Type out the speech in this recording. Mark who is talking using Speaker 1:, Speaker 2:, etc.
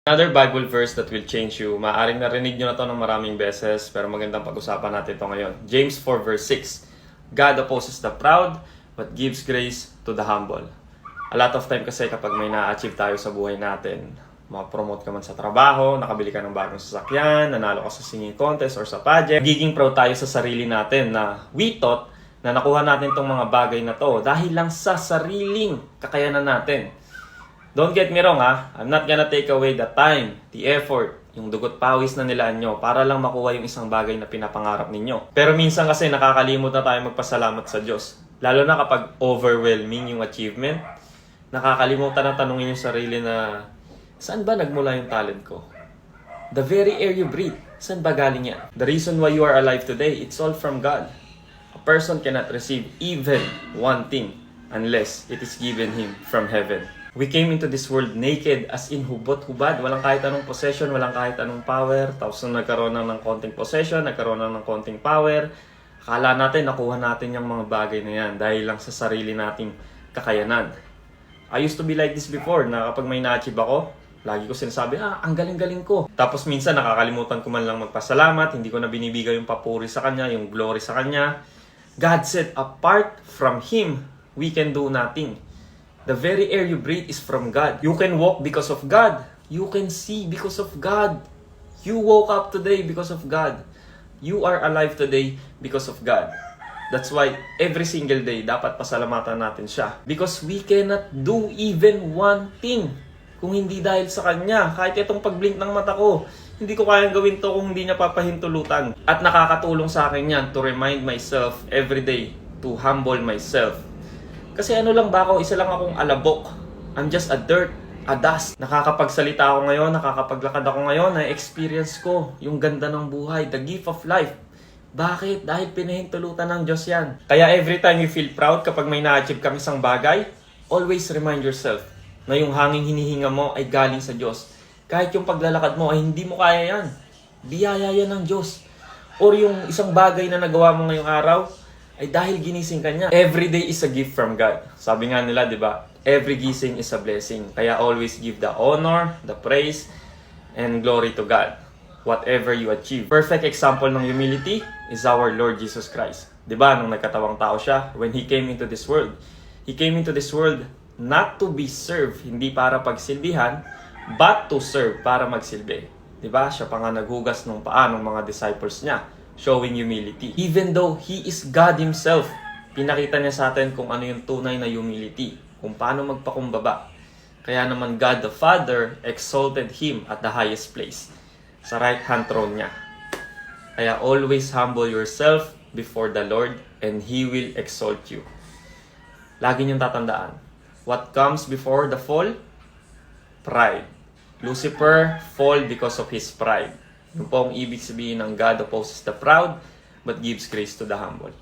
Speaker 1: Another Bible verse that will change you. Maaring narinig nyo na to ng maraming beses, pero magandang pag-usapan natin to ngayon. James 4 verse 6. God opposes the proud, but gives grace to the humble. A lot of time kasi kapag may na-achieve tayo sa buhay natin, ma-promote ka man sa trabaho, nakabili ka ng bagong sasakyan, nanalo ka sa singing contest or sa pageant, giging proud tayo sa sarili natin na we thought na nakuha natin tong mga bagay na to dahil lang sa sariling kakayanan natin. Don't get me wrong I'm not gonna take away the time, the effort, yung dugot pawis na nilaan nyo para lang makuha yung isang bagay na pinapangarap ninyo. Pero minsan kasi nakakalimot na tayo magpasalamat sa Diyos. Lalo na kapag overwhelming yung achievement, nakakalimutan na tanungin yung sarili na, saan ba nagmula yung talent ko? The very air you breathe, saan ba galing yan? The reason why you are alive today, it's all from God. A person cannot receive even one thing unless it is given him from heaven. We came into this world naked as in hubot-hubad. Walang kahit anong possession, walang kahit anong power. Tapos nung nagkaroon ng konting possession, nagkaroon ng konting power, akala natin nakuha natin yung mga bagay na yan dahil lang sa sarili nating kakayanan. I used to be like this before, na kapag may na-achieve ako, lagi ko sinasabi, ang galing-galing ko. Tapos minsan nakakalimutan ko man lang magpasalamat, hindi ko na binibigay yung papuri sa Kanya, yung glory sa Kanya. God said, apart from Him, we can do nothing. The very air you breathe is from God. You can walk because of God. You can see because of God. You woke up today because of God. You are alive today because of God. That's why every single day dapat pasalamatan natin siya. Because we cannot do even one thing kung hindi dahil sa Kanya. Kahit itong pagblink ng mata ko, hindi ko kayang gawin to kung hindi niya papahintulutan. At nakakatulong sa akin yan to remind myself every day to humble myself. Kasi ano lang ba ako, isa lang akong alabok. I'm just a dirt, a dust. Nakakapagsalita ako ngayon, nakakapaglakad ako ngayon, na-experience ko yung ganda ng buhay, the gift of life. Bakit? Dahil pinahintulutan ng Diyos yan. Kaya every time you feel proud kapag may na-achieve kang isang bagay, always remind yourself na yung hanging hinihinga mo ay galing sa Diyos. Kahit yung paglalakad mo ay hindi mo kaya yan. Biyaya yan ng Diyos. Or yung isang bagay na nagawa mo ngayong araw, ay dahil ginising ka niya. Every day is a gift from God. Sabi nga nila, di ba? Every gising is a blessing. Kaya always give the honor, the praise, and glory to God. Whatever you achieve. Perfect example ng humility is our Lord Jesus Christ. Di ba? Nung nagkatawang tao siya, when He came into this world, He came into this world not to be served, hindi para pagsilbihan, but to serve, para magsilbi. Di ba? Siya pa nga naghugas ng paa ng mga disciples niya, showing humility. Even though He is God Himself, pinakita niya sa atin kung ano yung tunay na humility, kung paano magpakumbaba. Kaya naman God the Father exalted Him at the highest place, sa right hand throne niya. Kaya always humble yourself before the Lord and He will exalt you. Lagi niyong tatandaan, what comes before the fall? Pride. Lucifer fall because of his pride. Yun po ang ibig sabihin ng God opposes the proud, but gives grace to the humble.